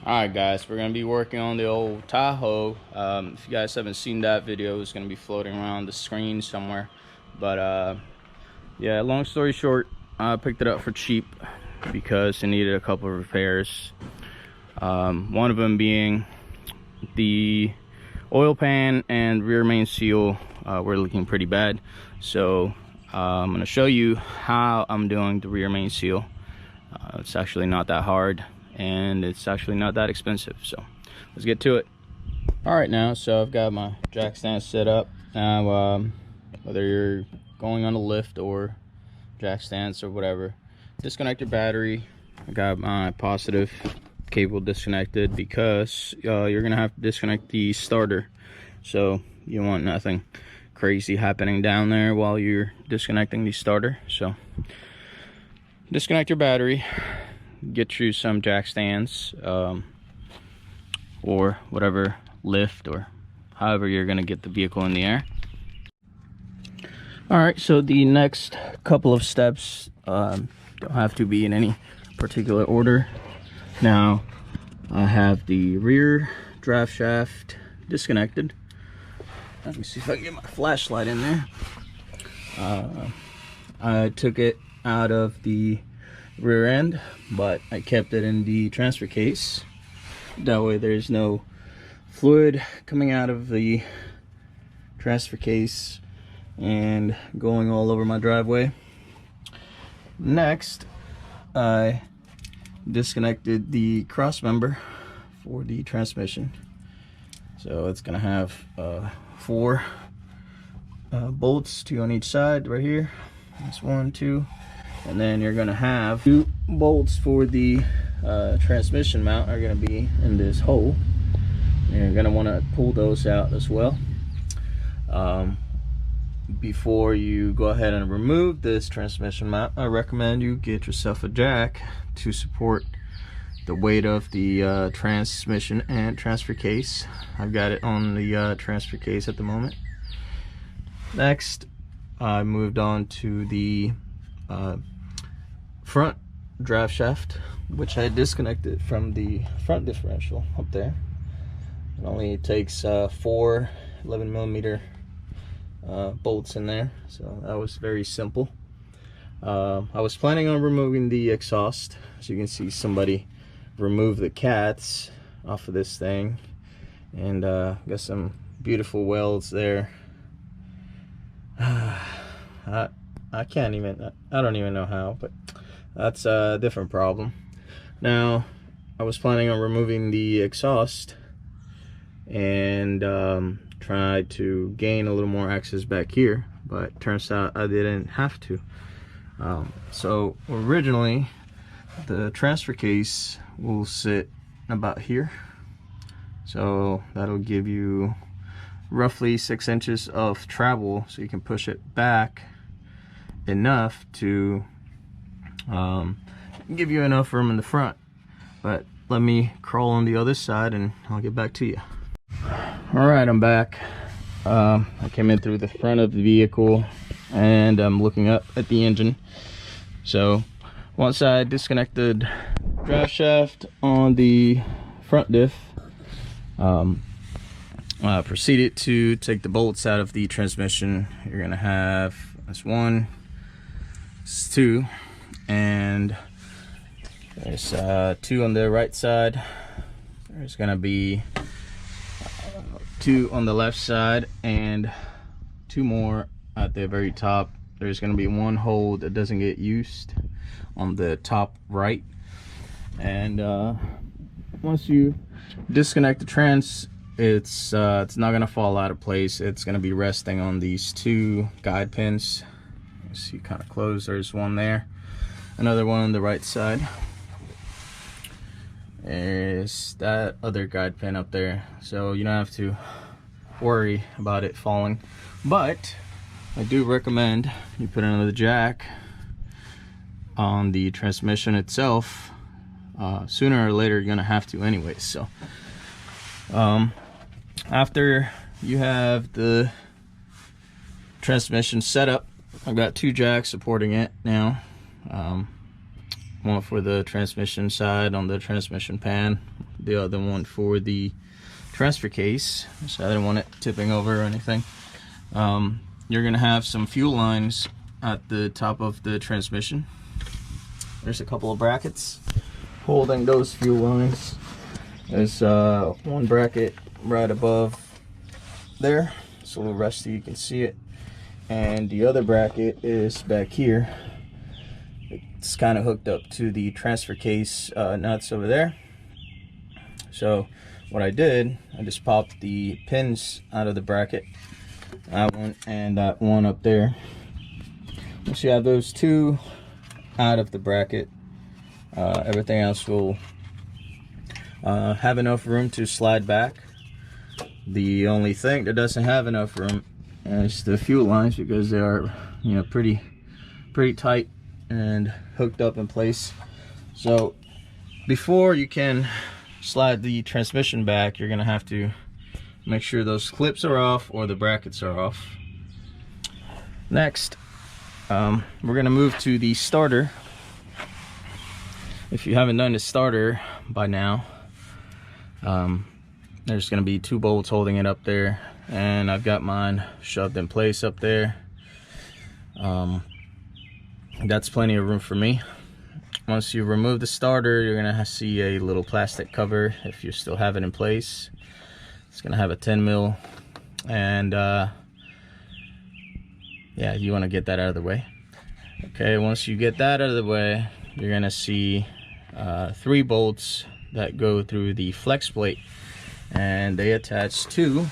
Alright guys, we're going to be working on the old Tahoe. If you guys haven't seen that video, it's going to be floating around the screen somewhere. But yeah, long story short, I picked it up for cheap because it needed a couple of repairs. One of them being the oil pan and rear main seal were looking pretty bad. So I'm going to show you how I'm doing the rear main seal. It's actually not that hard, and it's actually not that expensive, so let's get to it. All right, now, so I've got my jack stand set up. Now whether you're going on a lift or jack stands or whatever, disconnect your battery. I got my positive cable disconnected because you're gonna have to disconnect the starter, so you want nothing crazy happening down there while you're disconnecting the starter. So disconnect your battery, get you some jack stands or whatever lift or however you're gonna get the vehicle in the air. All right, so the next couple of steps don't have to be in any particular order. Now I have the rear drive shaft disconnected. Let me see if I can get my flashlight in there. I took it out of the rear end, but I kept it in the transfer case. That way there's no fluid coming out of the transfer case and going all over my driveway. Next, I disconnected the cross member for the transmission. So it's gonna have 4 bolts, 2 on each side right here. That's 1, 2, and then you're gonna have 2 bolts for the transmission mount are gonna be in this hole. And you're gonna want to pull those out as well. Before you go ahead and remove this transmission mount, I recommend you get yourself a jack to support the weight of the transmission and transfer case. I've got it on the transfer case at the moment. Next, I moved on to the front drive shaft, which I disconnected from the front differential up there. It only takes 4 11mm bolts in there, so that was very simple. I was planning on removing the exhaust. As you can see, somebody removed the cats off of this thing, and got some beautiful welds there. I don't even know how, but that's a different problem. Now, I was planning on removing the exhaust and try to gain a little more access back here, but turns out I didn't have to. So originally the transfer case will sit about here, so that'll give you roughly 6 inches of travel, so you can push it back enough to give you enough room in the front. But let me crawl on the other side and I'll get back to you. All right, I'm back. I came in through the front of the vehicle and I'm looking up at the engine. So once I disconnected drive shaft on the front diff, I proceeded to take the bolts out of the transmission. You're gonna have this 1, this 2, and there's 2 on the right side. There's gonna be 2 on the left side and 2 more at the very top. There's gonna be 1 hole that doesn't get used on the top right, and once you disconnect the trans, it's not gonna fall out of place. It's gonna be resting on these 2 guide pins. You see, kind of close. There's 1 there, another 1 on the right side. There's that other guide pin up there, so you don't have to worry about it falling. But I do recommend you put another jack on the transmission itself. Sooner or later you're gonna have to anyways. So after you have the transmission set up, I've got 2 jacks supporting it now. One for the transmission side on the transmission pan, the other one for the transfer case, so I didn't want it tipping over or anything. You're gonna have some fuel lines at the top of the transmission. There's a couple of brackets holding those fuel lines. There's one bracket right above there. It's a little rusty, you can see it. And the other bracket is back here. It's kind of hooked up to the transfer case nuts over there. So what I did, I just popped the pins out of the bracket. That one and that one up there. Once you have those two out of the bracket, everything else will have enough room to slide back. The only thing that doesn't have enough room is the fuel lines, because they are, you know, pretty tight and hooked up in place. So before you can slide the transmission back, you're gonna have to make sure those clips are off or the brackets are off. Next, we're gonna move to the starter. If you haven't done the starter by now, there's gonna be 2 bolts holding it up there, and I've got mine shoved in place up there. That's plenty of room for me. Once you remove the starter, you're gonna see a little plastic cover. If you still have it in place, it's gonna have a 10 mil, and yeah, you want to get that out of the way. Okay, once you get that out of the way, you're gonna see 3 bolts that go through the flex plate, and they attach to,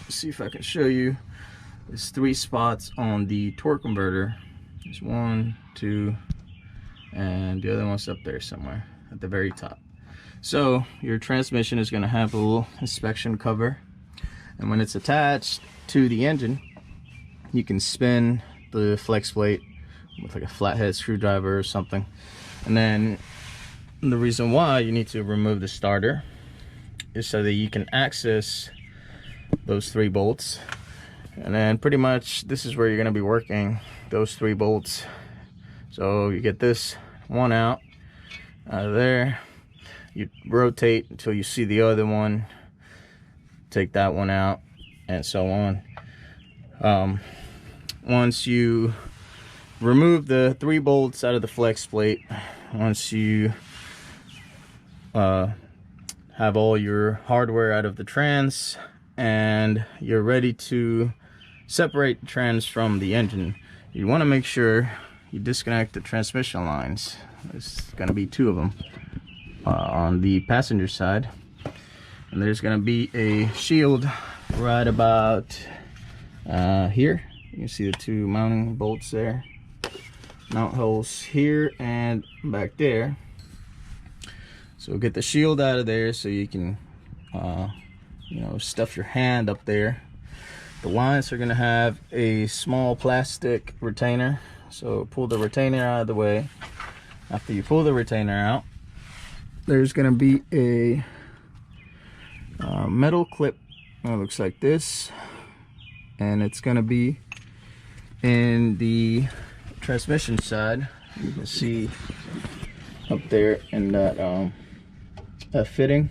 let's see if I can show you, there's 3 spots on the torque converter. There's 1, 2, and the other one's up there somewhere at the very top. So your transmission is going to have a little inspection cover, and when it's attached to the engine, you can spin the flex plate with like a flathead screwdriver or something. And then the reason why you need to remove the starter is so that you can access those 3 bolts. And then pretty much this is where you're going to be working those 3 bolts. So you get this one out of there, you rotate until you see the other one, take that one out, and so on. Once you remove the 3 bolts out of the flex plate, once you have all your hardware out of the trans and you're ready to separate the trans from the engine, you want to make sure you disconnect the transmission lines. There's going to be 2 of them on the passenger side, and there's going to be a shield right about here. You can see the 2 mounting bolts there, mount holes here and back there. So get the shield out of there so you can you know, stuff your hand up there. The lines are going to have a small plastic retainer, so pull the retainer out of the way. After you pull the retainer out, there's going to be a metal clip that looks like this, and it's going to be in the transmission side. You can see up there in that fitting,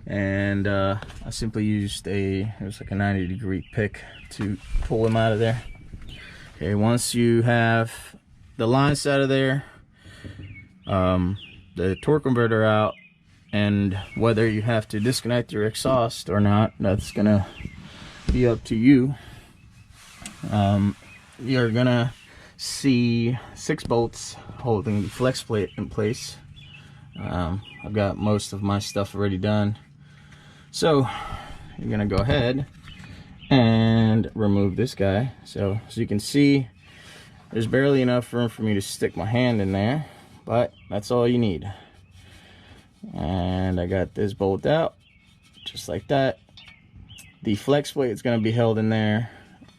and I simply used it was like a 90-degree pick to pull them out of there. Okay, once you have the lines out of there, the torque converter out, and whether you have to disconnect your exhaust or not, that's gonna be up to you. You're gonna see 6 bolts holding the flex plate in place. I've got most of my stuff already done, so you're gonna go ahead and remove this guy. So as you can see, there's barely enough room for me to stick my hand in there, but that's all you need. And I got this bolt out just like that. The flex plate is going to be held in there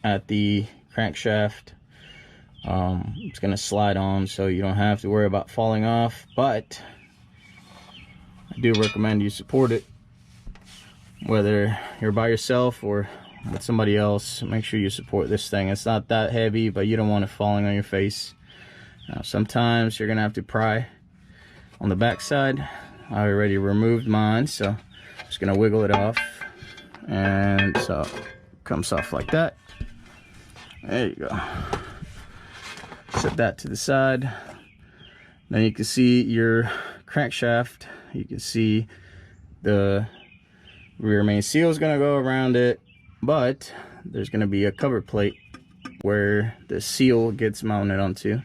at the crankshaft. It's going to slide on, so you don't have to worry about falling off, but I do recommend you support it, whether you're by yourself or with somebody else. Make sure you support this thing. It's not that heavy, but you don't want it falling on your face. Sometimes you're gonna have to pry on the back side, I already removed mine, so I'm just gonna wiggle it off, and so it comes off like that. There you go. Set that to the side. Then you can see your crankshaft. You can see the rear main seal is gonna go around it, but there's gonna be a cover plate where the seal gets mounted onto.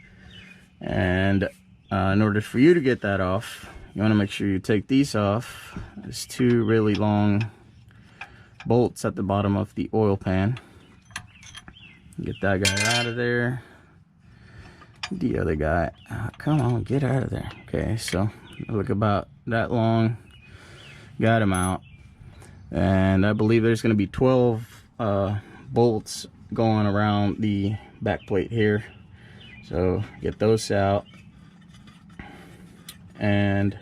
And in order for you to get that off, you want to make sure you take these off. There's two really long bolts at the bottom of the oil pan. Get that guy out of there. The other guy, come on, get out of there. Okay, so look about that long. Got him out. And I believe there's going to be 12 bolts going around the back plate here. So get those out. And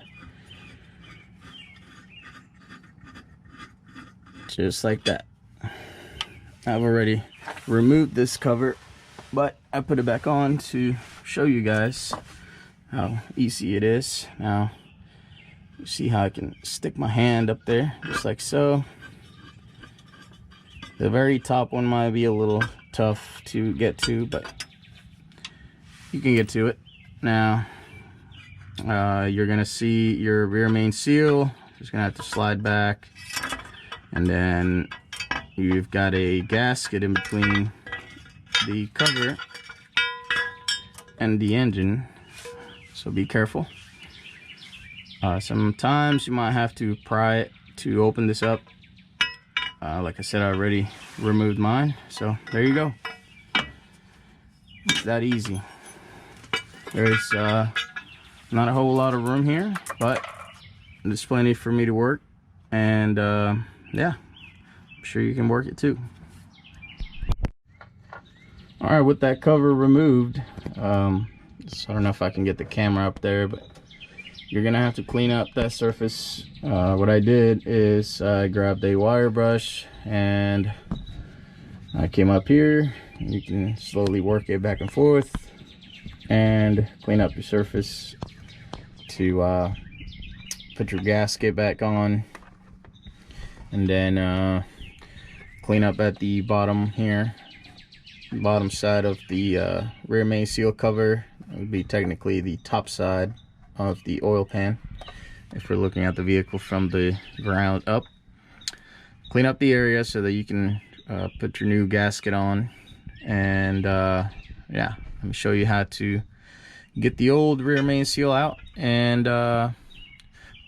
just like that. I've already removed this cover, but I put it back on to show you guys how easy it is. Now you see how I can stick my hand up there just like so. The very top one might be a little tough to get to, but you can get to it. Now you're gonna see your rear main seal. Just gonna have to slide back, and then you've got a gasket in between the cover and the engine, so be careful. Sometimes you might have to pry it to open this up. Like I said, I already removed mine, so there you go. It's that easy. There's not a whole lot of room here, but there's plenty for me to work, and yeah, I'm sure you can work it too. All right, with that cover removed, I don't know if I can get the camera up there, but you're gonna have to clean up that surface. What I did is I grabbed a wire brush and I came up here. You can slowly work it back and forth and clean up your surface to put your gasket back on, and then clean up at the bottom here, bottom side of the rear main seal cover. It would be technically the top side of the oil pan if we're looking at the vehicle from the ground up. Clean up the area so that you can put your new gasket on, and yeah, let me show you how to get the old rear main seal out and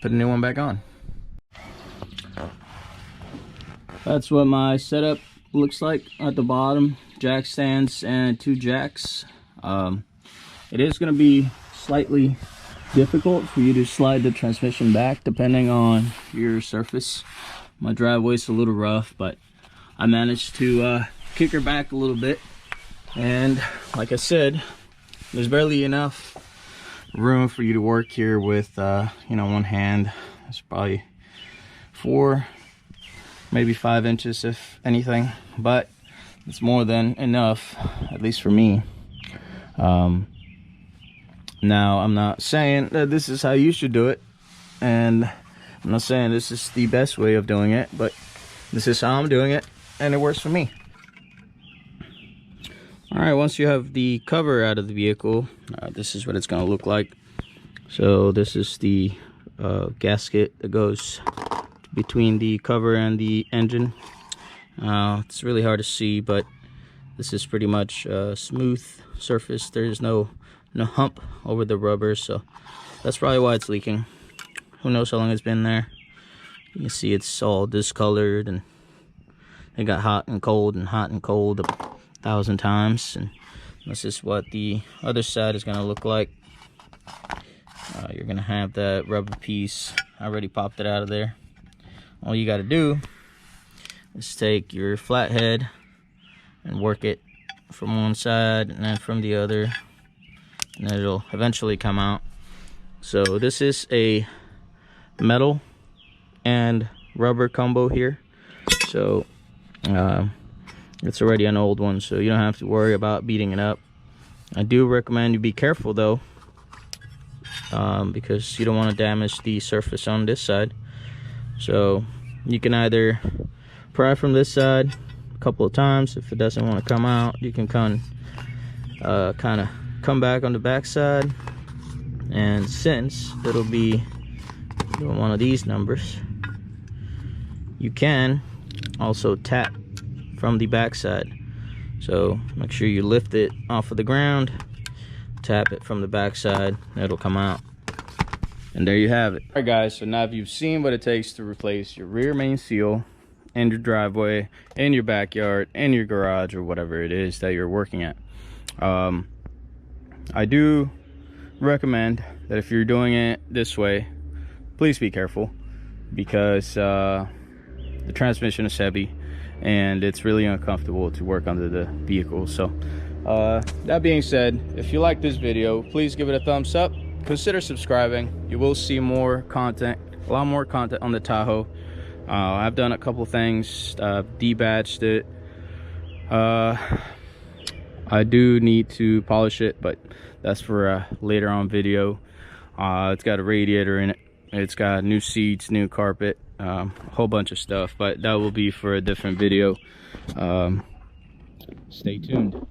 put a new one back on. That's what my setup looks like at the bottom. Jack stands and 2 jacks. It is going to be slightly difficult for you to slide the transmission back depending on your surface. My driveway's a little rough, but I managed to kick her back a little bit, and like I said, there's barely enough room for you to work here with you know, one hand. It's probably 4, maybe 5 inches if anything, but it's more than enough, at least for me. Now, I'm not saying that this is how you should do it, and I'm not saying this is the best way of doing it, but this is how I'm doing it, and it works for me. Alright, once you have the cover out of the vehicle, this is what it's going to look like. So this is the gasket that goes between the cover and the engine. It's really hard to see, but this is pretty much a smooth surface. There's no hump over the rubber, so that's probably why it's leaking. Who knows how long it's been there. You can see it's all discolored, and it got hot and cold and hot and cold 1,000 times, and this is what the other side is going to look like. You're going to have that rubber piece. I already popped it out of there. All you got to do is take your flathead and work it from one side and then from the other, and it'll eventually come out. So this is a metal and rubber combo here, so it's already an old one, so you don't have to worry about beating it up. I do recommend you be careful though, because you don't want to damage the surface on this side. So you can either pry from this side a couple of times. If it doesn't want to come out, you can kind of come back on the back side, and since it'll be one of these numbers, you can also tap from the back side. So make sure you lift it off of the ground, tap it from the back side, it'll come out. And there you have it. All right guys, so now if you've seen what it takes to replace your rear main seal in your driveway, in your backyard, in your garage, or whatever it is that you're working at, I do recommend that if you're doing it this way, please be careful, because the transmission is heavy and it's really uncomfortable to work under the vehicle. So that being said, if you like this video, please give it a thumbs up, consider subscribing. You will see more content, a lot more content on the Tahoe. I've done a couple things, debadged it. I do need to polish it, but that's for a later on video. It's got a radiator in it, it's got new seats, new carpet, a whole bunch of stuff, but that will be for a different video. Stay tuned.